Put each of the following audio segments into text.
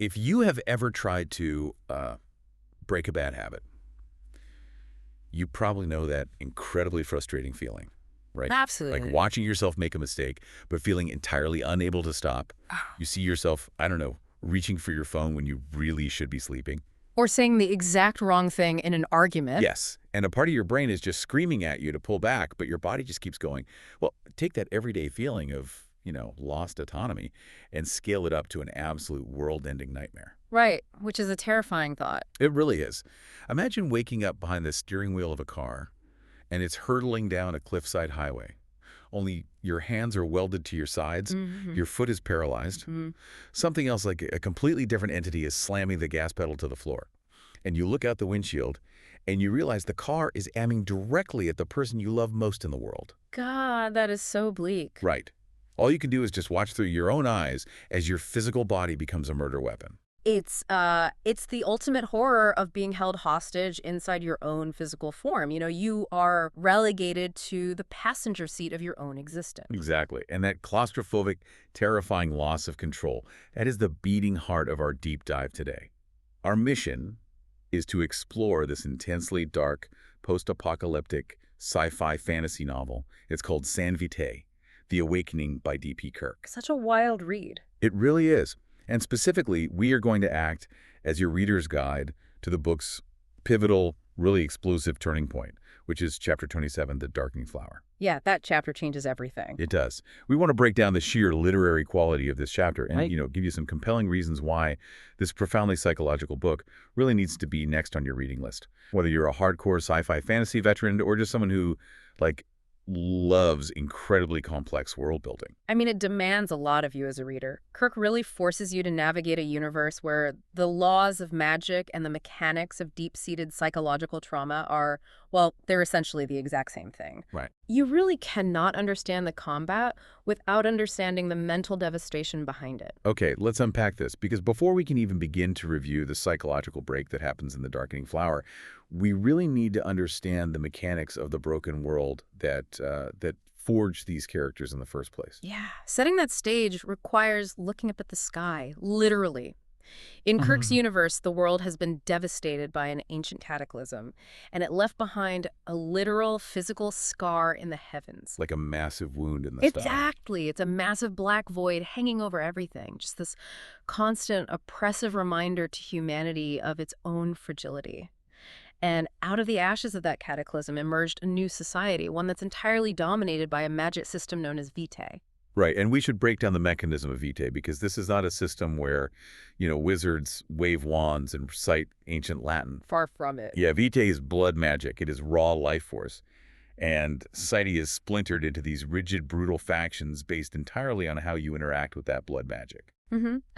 If you have ever tried to break a bad habit, you probably know that incredibly frustrating feeling, right? Absolutely. Like watching yourself make a mistake, but feeling entirely unable to stop. You see yourself, I don't know, reaching for your phone when you really should be sleeping. Or saying the exact wrong thing in an argument. Yes, and a part of your brain is just screaming at you to pull back, but your body just keeps going. Well, take that everyday feeling of, lost autonomy and scale it up to an absolute world-ending nightmare. Right, which is a terrifying thought. It really is. Imagine waking up behind the steering wheel of a car, and it's hurtling down a cliffside highway. Only your hands are welded to your sides, your foot is paralyzed. Something else like a completely different entity is slamming the gas pedal to the floor. And you look out the windshield, and you realize the car is aiming directly at the person you love most in the world. God, that is so bleak. Right. All you can do is just watch through your own eyes as your physical body becomes a murder weapon. It's the ultimate horror of being held hostage inside your own physical form. You are relegated to the passenger seat of your own existence. Exactly. And that claustrophobic, terrifying loss of control, that is the beating heart of our deep dive today. Our mission is to explore this intensely dark, post-apocalyptic, sci-fi fantasy novel. It's called San Vitae, The Awakening by D.P. Kirk. Such a wild read. It really is. And specifically, we are going to act as your reader's guide to the book's pivotal, really explosive turning point, which is chapter 27, The Darkening Flower. Yeah, that chapter changes everything. It does. We want to break down the sheer literary quality of this chapter and, give you some compelling reasons why this profoundly psychological book really needs to be next on your reading list. Whether you're a hardcore sci-fi fantasy veteran or just someone who, loves incredibly complex world building. I mean, it demands a lot of you as a reader. Kirk really forces you to navigate a universe where the laws of magic and the mechanics of deep-seated psychological trauma are, well, they're essentially the exact same thing. Right. You really cannot understand the combat without understanding the mental devastation behind it. Okay, let's unpack this, because before we can even begin to review the psychological break that happens in The Darkening Flower, we really need to understand the mechanics of the broken world that forged these characters in the first place. Yeah, setting that stage requires looking up at the sky, literally. In Kirk's universe, the world has been devastated by an ancient cataclysm, and it left behind a literal physical scar in the heavens. Like a massive wound in the sky. Exactly. It's a massive black void hanging over everything, just this constant, oppressive reminder to humanity of its own fragility. And out of the ashes of that cataclysm emerged a new society, one that's entirely dominated by a magic system known as Vitae. Right, and we should break down the mechanism of Vitae, because this is not a system where, wizards wave wands and recite ancient Latin. Far from it. Yeah, Vitae is blood magic. It is raw life force. And society is splintered into these rigid, brutal factions based entirely on how you interact with that blood magic.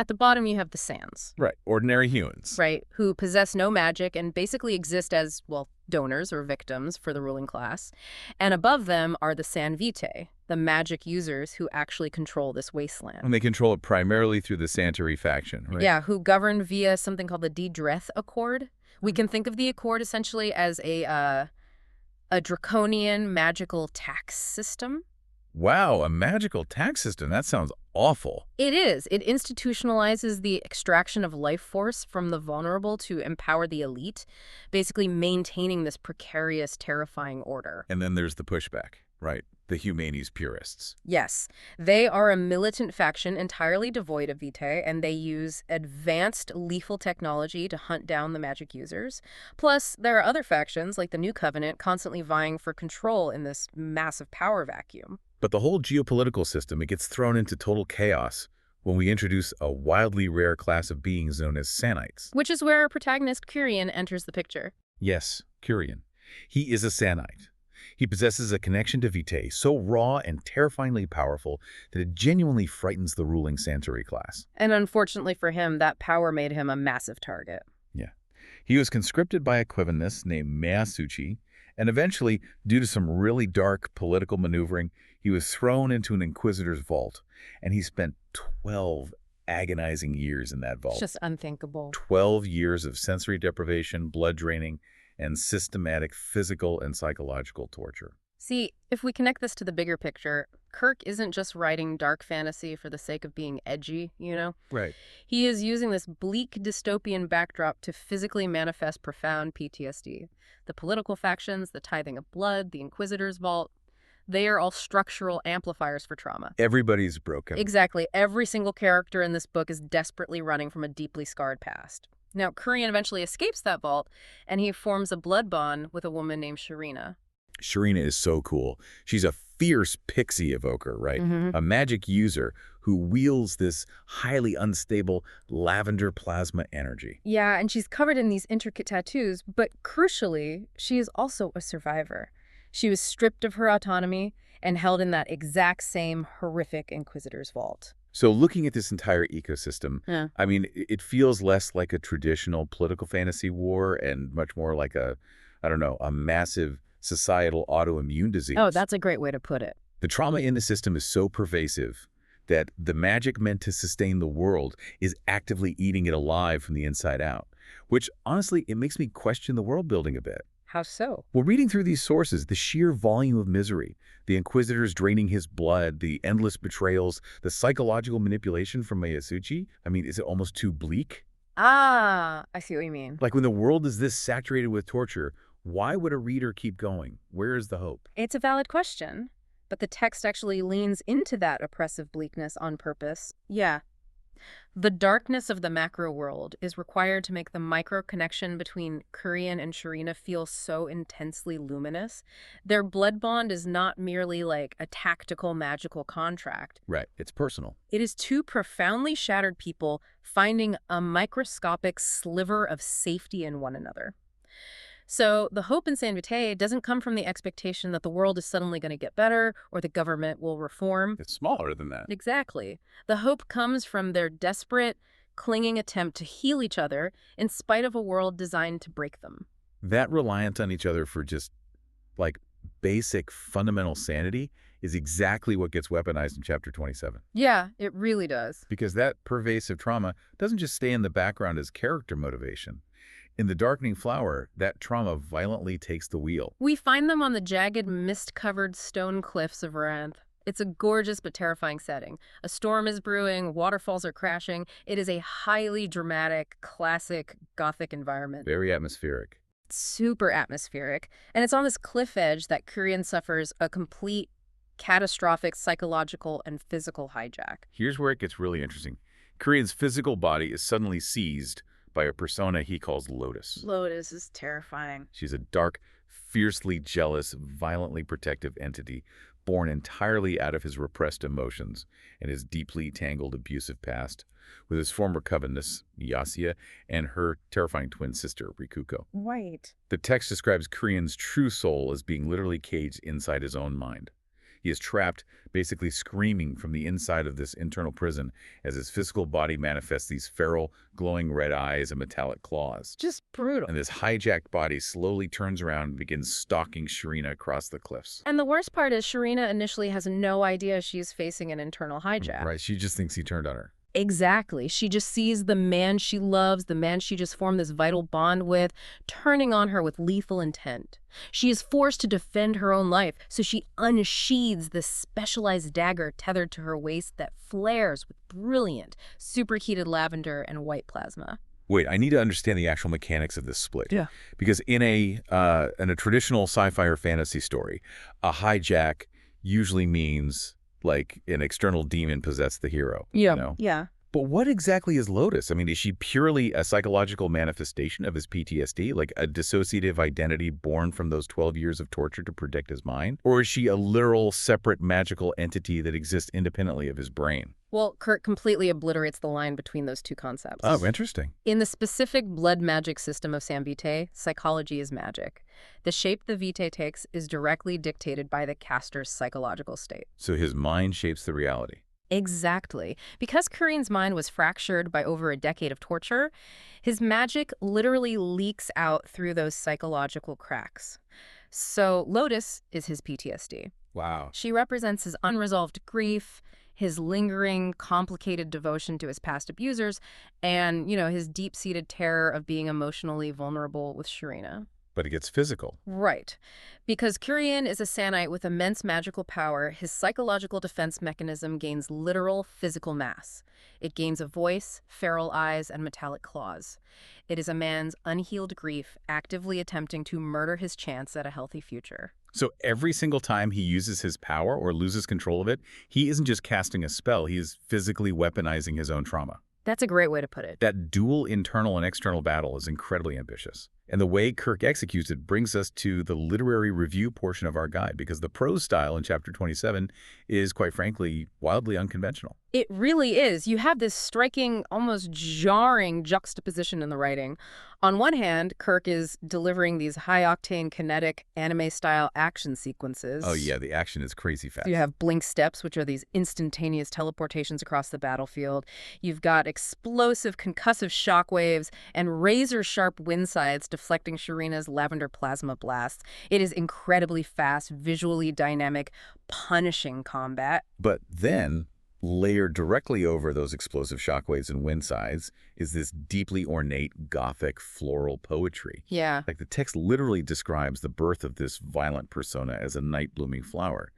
At the bottom, you have the Sans. Right, ordinary humans. Right, who possess no magic and basically exist as, well, donors or victims for the ruling class. And above them are the San Vitae, the magic users who actually control this wasteland. And they control it primarily through the Santerrie faction, right? Yeah, who govern via something called the Dedreth Accord. We can think of the Accord essentially as a draconian magical tax system. Wow, a magical tax system. That sounds awful. It is. It institutionalizes the extraction of life force from the vulnerable to empower the elite, basically maintaining this precarious, terrifying order. And then there's the pushback, right? The Humanis purists. Yes. They are a militant faction entirely devoid of Vitae, and they use advanced lethal technology to hunt down the magic users. Plus, there are other factions, like the New Covenant, constantly vying for control in this massive power vacuum. But the whole geopolitical system, it gets thrown into total chaos when we introduce a wildly rare class of beings known as Sanites. Which is where our protagonist Kurien enters the picture. Yes, Kurien. He is a Sanite. He possesses a connection to Vitae so raw and terrifyingly powerful that it genuinely frightens the ruling Santerrie class. And unfortunately for him, that power made him a massive target. Yeah. He was conscripted by a Covenness named Myasuchi, and eventually, due to some really dark political maneuvering, he was thrown into an inquisitor's vault, and he spent 12 agonizing years in that vault. It's just unthinkable. 12 years of sensory deprivation, blood draining, and systematic physical and psychological torture. See, if we connect this to the bigger picture, Kirk isn't just writing dark fantasy for the sake of being edgy, you know? Right. He is using this bleak dystopian backdrop to physically manifest profound PTSD. The political factions, the tithing of blood, the Inquisitor's vault, they are all structural amplifiers for trauma. Everybody's broken. Exactly. Every single character in this book is desperately running from a deeply scarred past. Now, Kurien eventually escapes that vault, and he forms a blood bond with a woman named Sharina. Sharina is so cool. She's a fierce pixie evoker, right? A magic user who wields this highly unstable lavender plasma energy. Yeah, and she's covered in these intricate tattoos, but crucially, she is also a survivor. She was stripped of her autonomy and held in that exact same horrific Inquisitor's vault. So looking at this entire ecosystem, Yeah. I mean, it feels less like a traditional political fantasy war and much more like a, I don't know, a massive societal autoimmune disease. Oh, that's a great way to put it. The trauma in the system is so pervasive that the magic meant to sustain the world is actively eating it alive from the inside out, which honestly, it makes me question the world building a bit. How so? Well, reading through these sources, the sheer volume of misery, the Inquisitors draining his blood, the endless betrayals, the psychological manipulation from Myasuchi, I mean, is it almost too bleak? Ah, I see what you mean. Like when the world is this saturated with torture, why would a reader keep going? Where is the hope? It's a valid question, but the text actually leans into that oppressive bleakness on purpose. Yeah. The darkness of the macro world is required to make the micro connection between Kurien and Sharina feel so intensely luminous. Their blood bond is not merely like a tactical magical contract. Right, it's personal. It is two profoundly shattered people finding a microscopic sliver of safety in one another. So the hope in San Vitae doesn't come from the expectation that the world is suddenly going to get better or the government will reform. It's smaller than that. Exactly. The hope comes from their desperate, clinging attempt to heal each other in spite of a world designed to break them. That reliance on each other for just, like, basic fundamental sanity is exactly what gets weaponized in Chapter 27. Yeah, it really does. Because that pervasive trauma doesn't just stay in the background as character motivation. In The Darkening Flower, that trauma violently takes the wheel. We find them on the jagged, mist-covered stone cliffs of Varanth. It's a gorgeous but terrifying setting. A storm is brewing, waterfalls are crashing. It is a highly dramatic, classic Gothic environment. Very atmospheric. Super atmospheric. And it's on this cliff edge that Kurien suffers a complete, catastrophic psychological and physical hijack. Here's where it gets really interesting. Kurien's physical body is suddenly seized by a persona he calls Lotus. Lotus is terrifying. She's a dark, fiercely jealous, violently protective entity born entirely out of his repressed emotions and his deeply tangled abusive past with his former Covenness Myasuchi and her terrifying twin sister, Rikuko. Right. The text describes Kurien's true soul as being literally caged inside his own mind. He is trapped, basically screaming from the inside of this internal prison as his physical body manifests these feral, glowing red eyes and metallic claws. Just brutal. And this hijacked body slowly turns around and begins stalking Sharina across the cliffs. And the worst part is Sharina initially has no idea she's facing an internal hijack. Right, she just thinks he turned on her. Exactly. She just sees the man she loves, the man she just formed this vital bond with, turning on her with lethal intent. She is forced to defend her own life, so she unsheathes this specialized dagger tethered to her waist that flares with brilliant, superheated lavender and white plasma. Wait, I need to understand the actual mechanics of this split. Yeah. Because in a traditional sci-fi or fantasy story, a hijack usually means like an external demon possessed the hero. Yeah. You know? Yeah. But what exactly is Lotus? I mean, is she purely a psychological manifestation of his PTSD, like a dissociative identity born from those 12 years of torture to protect his mind? Or is she a literal, separate, magical entity that exists independently of his brain? Well, Kirk completely obliterates the line between those two concepts. Oh, interesting. In the specific blood magic system of San Vitae, psychology is magic. The shape the Vitae takes is directly dictated by the caster's psychological state. So his mind shapes the reality. Exactly. Because Kurien's mind was fractured by over a decade of torture, his magic literally leaks out through those psychological cracks. So Lotus is his PTSD. Wow. She represents his unresolved grief, his lingering, complicated devotion to his past abusers, and, his deep-seated terror of being emotionally vulnerable with Sharina. But it gets physical. Right. Because Kurien is a Sanite with immense magical power, his psychological defense mechanism gains literal physical mass. It gains a voice, feral eyes, and metallic claws. It is a man's unhealed grief actively attempting to murder his chance at a healthy future. So every single time he uses his power or loses control of it, he isn't just casting a spell, he is physically weaponizing his own trauma. That's a great way to put it. That dual internal and external battle is incredibly ambitious. And the way Kirk executes it brings us to the literary review portion of our guide, because the prose style in Chapter 27 is, quite frankly, wildly unconventional. It really is. You have this striking, almost jarring juxtaposition in the writing. On one hand, Kirk is delivering these high-octane, kinetic, anime-style action sequences. Oh yeah, the action is crazy fast. You have blink steps, which are these instantaneous teleportations across the battlefield. You've got explosive, concussive shockwaves and razor-sharp wind sides deflecting Sharina's lavender plasma blasts. It is incredibly fast, visually dynamic, punishing combat. But then, layered directly over those explosive shockwaves and wind sides is this deeply ornate, gothic, floral poetry. Yeah. Like the text literally describes the birth of this violent persona as a night-blooming flower.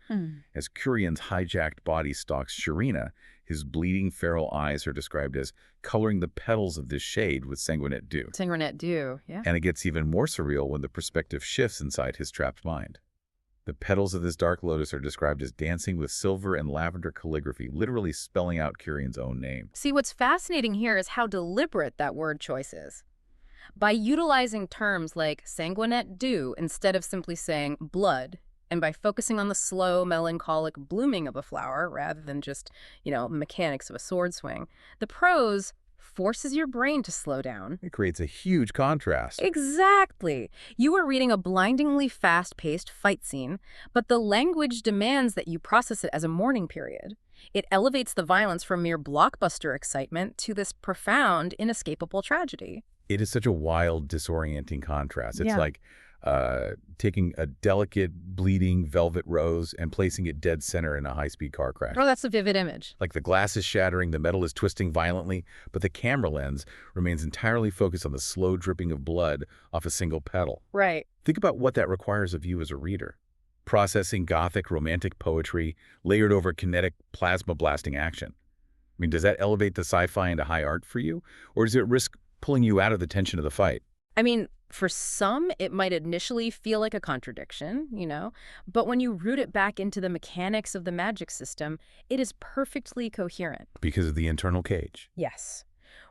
As Kurien's hijacked body stalks Sharina, his bleeding feral eyes are described as coloring the petals of this shade with sanguinate dew. Sanguinate dew, yeah. And it gets even more surreal when the perspective shifts inside his trapped mind. The petals of this dark lotus are described as dancing with silver and lavender calligraphy, literally spelling out Kurien's own name. See, what's fascinating here is how deliberate that word choice is. By utilizing terms like sanguinate dew instead of simply saying blood, and by focusing on the slow, melancholic blooming of a flower rather than just, mechanics of a sword swing, the prose forces your brain to slow down. It creates a huge contrast. Exactly. You are reading a blindingly fast-paced fight scene, but the language demands that you process it as a mourning period. It elevates the violence from mere blockbuster excitement to this profound, inescapable tragedy. It is such a wild, disorienting contrast. It's Yeah. like taking a delicate, bleeding velvet rose and placing it dead center in a high-speed car crash. Oh, that's a vivid image. Like the glass is shattering, the metal is twisting violently, but the camera lens remains entirely focused on the slow dripping of blood off a single petal. Right. Think about what that requires of you as a reader. Processing gothic, romantic poetry layered over kinetic, plasma-blasting action. I mean, does that elevate the sci-fi into high art for you? Or does it risk pulling you out of the tension of the fight? I mean, for some, it might initially feel like a contradiction, but when you root it back into the mechanics of the magic system, it is perfectly coherent. Because of the internal cage. Yes.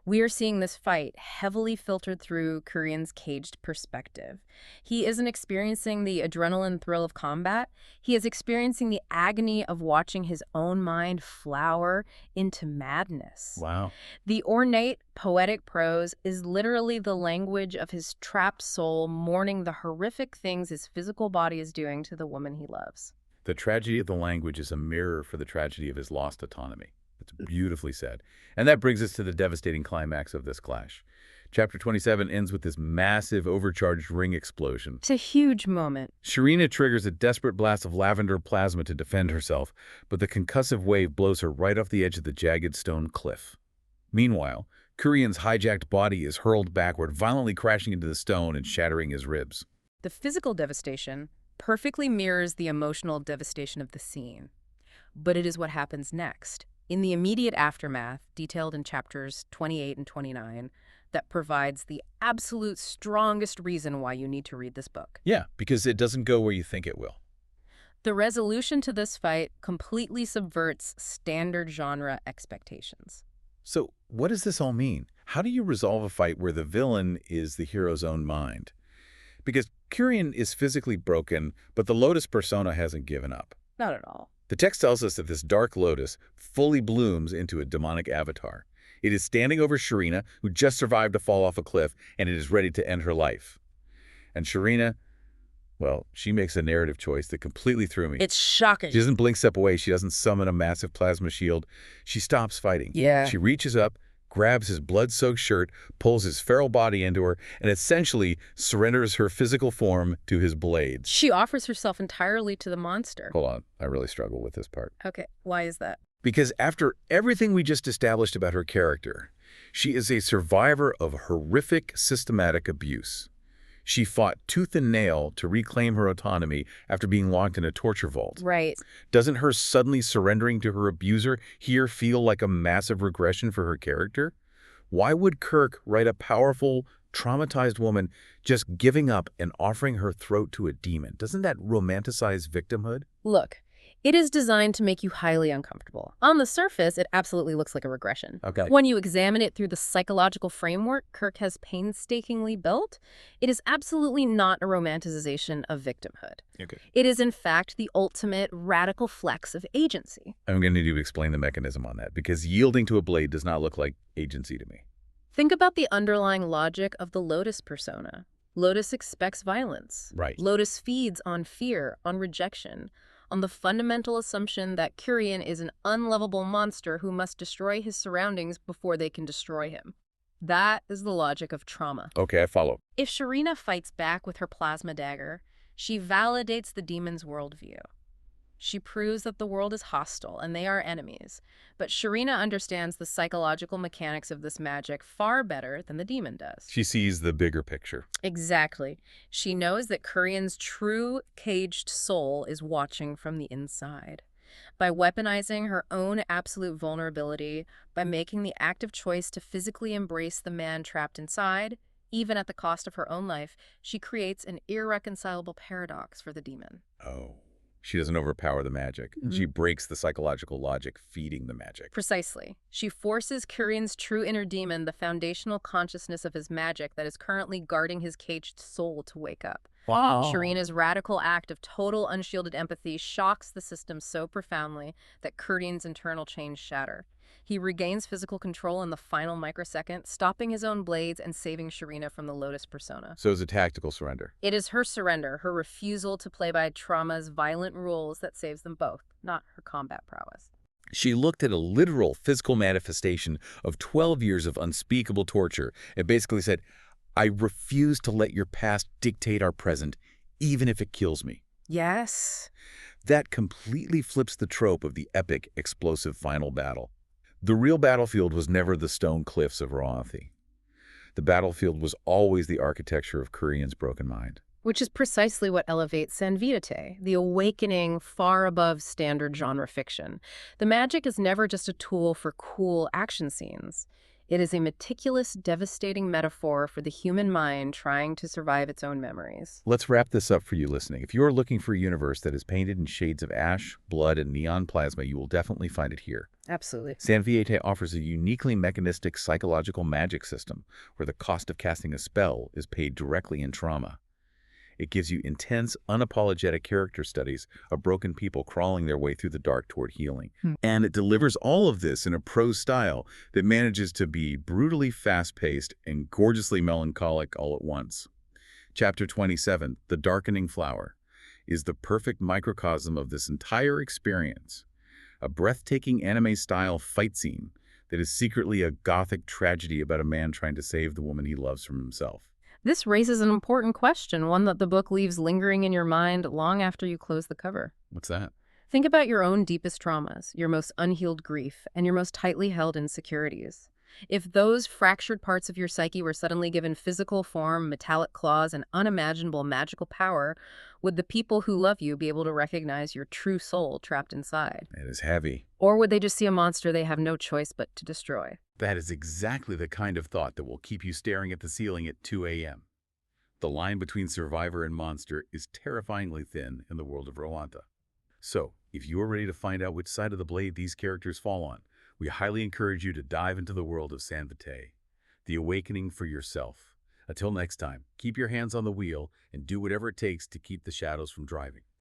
We are seeing this fight heavily filtered through Kurien's caged perspective. He isn't experiencing the adrenaline thrill of combat. He is experiencing the agony of watching his own mind flower into madness. Wow. The ornate, poetic prose is literally the language of his trapped soul mourning the horrific things his physical body is doing to the woman he loves. The tragedy of the language is a mirror for the tragedy of his lost autonomy. It's beautifully said. And that brings us to the devastating climax of this clash. Chapter 27 ends with this massive, overcharged ring explosion. It's a huge moment. Sharina triggers a desperate blast of lavender plasma to defend herself, but the concussive wave blows her right off the edge of the jagged stone cliff. Meanwhile, Kurien's hijacked body is hurled backward, violently crashing into the stone and shattering his ribs. The physical devastation perfectly mirrors the emotional devastation of the scene. But it is what happens next, in the immediate aftermath, detailed in chapters 28 and 29, that provides the absolute strongest reason why you need to read this book. Yeah, because it doesn't go where you think it will. The resolution to this fight completely subverts standard genre expectations. So what does this all mean? How do you resolve a fight where the villain is the hero's own mind? Because Kurien is physically broken, but the Lotus persona hasn't given up. Not at all. The text tells us that this dark lotus fully blooms into a demonic avatar. It is standing over Sharina, who just survived a fall off a cliff, and it is ready to end her life. And Sharina, well, she makes a narrative choice that completely threw me. It's shocking. She doesn't blink step away. She doesn't summon a massive plasma shield. She stops fighting. Yeah. She reaches up, grabs his blood-soaked shirt, pulls his feral body into her, and essentially surrenders her physical form to his blades. She offers herself entirely to the monster. Hold on. I really struggle with this part. Okay, why is that? Because after everything we just established about her character, she is a survivor of horrific systematic abuse. She fought tooth and nail to reclaim her autonomy after being locked in a torture vault. Right. Doesn't her suddenly surrendering to her abuser here feel like a massive regression for her character? Why would Kirk write a powerful, traumatized woman just giving up and offering her throat to a demon? Doesn't that romanticize victimhood? Look, it is designed to make you highly uncomfortable. On the surface, it absolutely looks like a regression. Okay. When you examine it through the psychological framework Kirk has painstakingly built, it is absolutely not a romanticization of victimhood. Okay. It is, in fact, the ultimate radical flex of agency. I'm going to need to explain the mechanism on that, because yielding to a blade does not look like agency to me. Think about the underlying logic of the Lotus persona. Lotus expects violence. Right. Lotus feeds on fear, on rejection, on the fundamental assumption that Kurien is an unlovable monster who must destroy his surroundings before they can destroy him. That is the logic of trauma. Okay, I follow. If Sharina fights back with her plasma dagger, she validates the demon's worldview. She proves that the world is hostile and they are enemies. But Sharina understands the psychological mechanics of this magic far better than the demon does. She sees the bigger picture. Exactly. She knows that Kurien's true caged soul is watching from the inside. By weaponizing her own absolute vulnerability, by making the active choice to physically embrace the man trapped inside, even at the cost of her own life, she creates an irreconcilable paradox for the demon. Oh. She doesn't overpower the magic. She breaks the psychological logic feeding the magic. Precisely. She forces Kurien's true inner demon, the foundational consciousness of his magic that is currently guarding his caged soul, to wake up. Wow. Sharina's radical act of total unshielded empathy shocks the system so profoundly that Kurien's internal chains shatter. He regains physical control in the final microsecond, stopping his own blades and saving Sharina from the Lotus persona. So it's a tactical surrender. It is her surrender, her refusal to play by trauma's violent rules that saves them both, not her combat prowess. She looked at a literal physical manifestation of 12 years of unspeakable torture and basically said, I refuse to let your past dictate our present, even if it kills me. Yes. That completely flips the trope of the epic, explosive final battle. The real battlefield was never the stone cliffs of Roathi. The battlefield was always the architecture of Kurien's broken mind. Which is precisely what elevates San Vitae, the awakening far above standard genre fiction. The magic is never just a tool for cool action scenes. It is a meticulous, devastating metaphor for the human mind trying to survive its own memories. Let's wrap this up for you listening. If you're looking for a universe that is painted in shades of ash, blood, and neon plasma, you will definitely find it here. Absolutely. San Vitae offers a uniquely mechanistic psychological magic system where the cost of casting a spell is paid directly in trauma. It gives you intense, unapologetic character studies of broken people crawling their way through the dark toward healing. And it delivers all of this in a prose style that manages to be brutally fast-paced and gorgeously melancholic all at once. Chapter 27, The Darkening Flower, is the perfect microcosm of this entire experience. A breathtaking anime-style fight scene that is secretly a gothic tragedy about a man trying to save the woman he loves from himself. This raises an important question, one that the book leaves lingering in your mind long after you close the cover. What's that? Think about your own deepest traumas, your most unhealed grief, and your most tightly held insecurities. If those fractured parts of your psyche were suddenly given physical form, metallic claws, and unimaginable magical power, would the people who love you be able to recognize your true soul trapped inside? It is heavy. Or would they just see a monster they have no choice but to destroy? That is exactly the kind of thought that will keep you staring at the ceiling at 2 a.m. The line between survivor and monster is terrifyingly thin in the world of Rwanda. So, if you are ready to find out which side of the blade these characters fall on, we highly encourage you to dive into the world of San Vitae, the awakening for yourself. Until next time, keep your hands on the wheel and do whatever it takes to keep the shadows from driving.